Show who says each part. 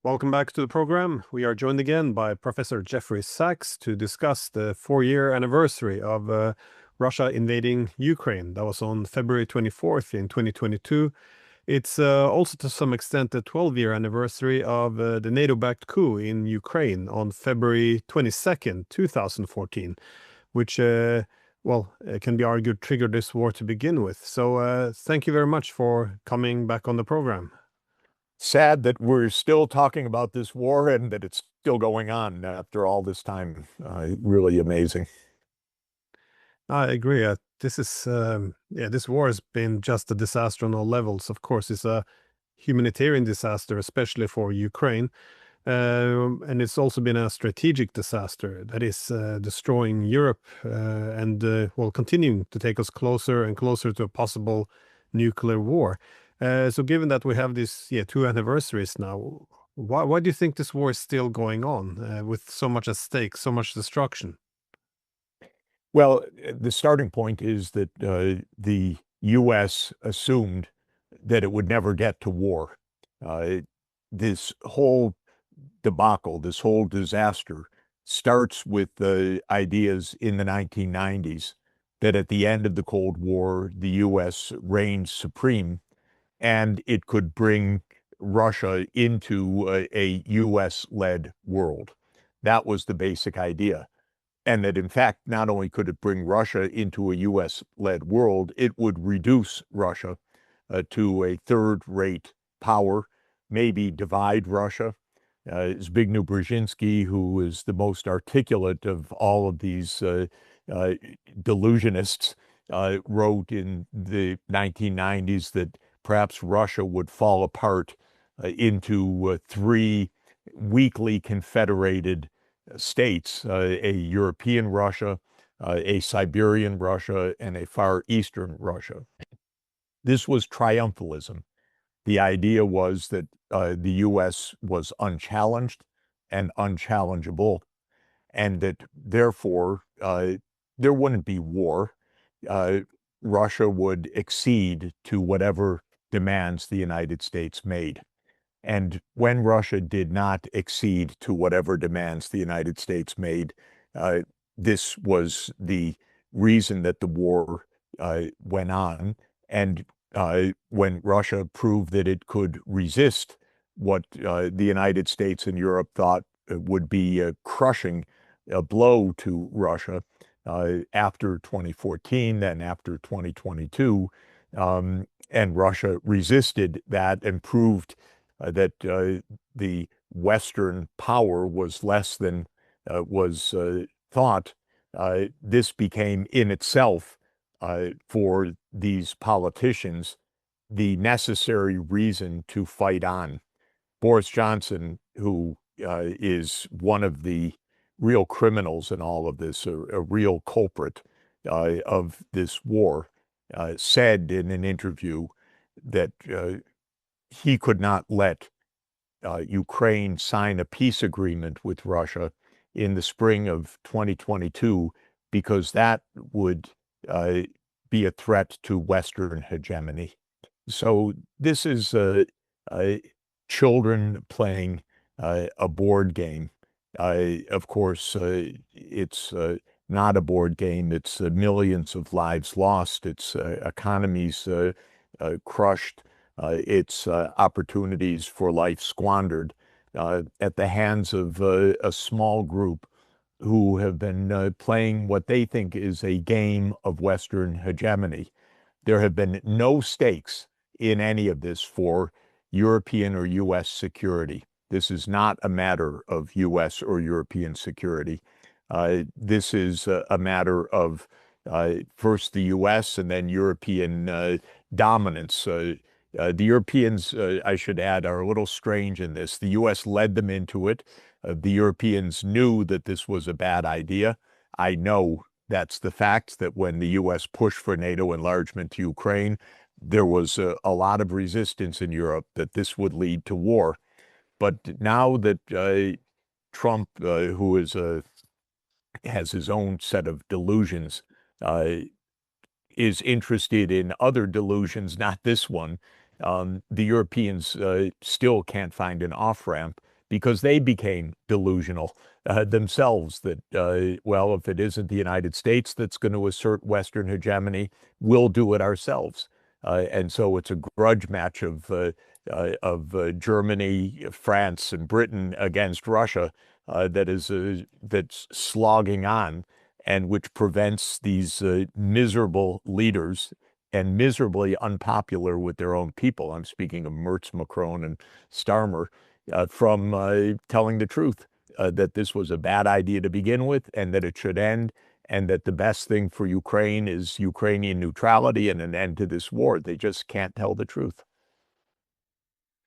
Speaker 1: Welcome back to the program. We are joined again by Professor Jeffrey Sachs to discuss the 4-year anniversary of Russia invading Ukraine. That was on February 24th in 2022. It's also to some extent the 12-year anniversary of the NATO-backed coup in Ukraine on February 22nd, 2014, which, can be argued triggered this war to begin with. So thank you very much for coming back on the program.
Speaker 2: Sad that we're still talking about this war and that it's still going on after all this time. Really amazing.
Speaker 1: I agree. This war has been just a disaster on all levels. Of course, it's a humanitarian disaster, especially for Ukraine. And it's also been a strategic disaster that is destroying Europe and continuing to take us closer and closer to a possible nuclear war. So given that we have these 2 anniversaries now, why do you think this war is still going on with so much at stake, so much destruction?
Speaker 2: Well, the starting point is that the U.S. assumed that it would never get to war. This whole debacle, this whole disaster starts with the ideas in the 1990s that at the end of the Cold War, the U.S. reigned supreme and it could bring Russia into a U.S.-led world. That was the basic idea. And that, in fact, not only could it bring Russia into a U.S.-led world, it would reduce Russia to a third-rate power, maybe divide Russia. Zbigniew Brzezinski, who is the most articulate of all of these delusionists, wrote in the 1990s that perhaps Russia would fall apart into 3 weakly confederated states, a European Russia, a Siberian Russia, and a Far Eastern Russia. This was triumphalism. The idea was that the U.S. was unchallenged and unchallengeable, and that therefore there wouldn't be war. Russia would accede to whatever demands the United States made. And when Russia did not accede to whatever demands the United States made, this was the reason that the war went on. And when Russia proved that it could resist what the United States and Europe thought would be a crushing blow to Russia after 2014, then after 2022, and Russia resisted that and proved that the Western power was less than was thought, this became in itself, for these politicians, the necessary reason to fight on. Boris Johnson, who is one of the real criminals in all of this, a real culprit of this war, said in an interview that he could not let Ukraine sign a peace agreement with Russia in the spring of 2022 because that would be a threat to Western hegemony. So this is children playing a board game. Of course, it's not a board game. It's millions of lives lost. It's economies crushed. It's opportunities for life squandered at the hands of a small group who have been playing what they think is a game of Western hegemony. There have been no stakes in any of this for European or U.S. security. This is not a matter of U.S. or European security. This is a matter of first the U.S. and then European dominance. The Europeans, I should add, are a little strange in this. The U.S. led them into it. The Europeans knew that this was a bad idea. I know that's the fact that when the U.S. pushed for NATO enlargement to Ukraine, there was a lot of resistance in Europe that this would lead to war. But now that Trump, who is has his own set of delusions, is interested in other delusions, not this one, the Europeans still can't find an off-ramp. because they became delusional themselves that, well, if it isn't the United States that's going to assert Western hegemony, we'll do it ourselves. And so it's a grudge match of Germany, France, and Britain against Russia that's slogging on, and which prevents these miserable leaders and miserably unpopular with their own people. I'm speaking of Merz, Macron, and Starmer, from telling the truth that this was a bad idea to begin with, and that it should end, and that the best thing for Ukraine is Ukrainian neutrality and an end to this war. They just can't tell the truth.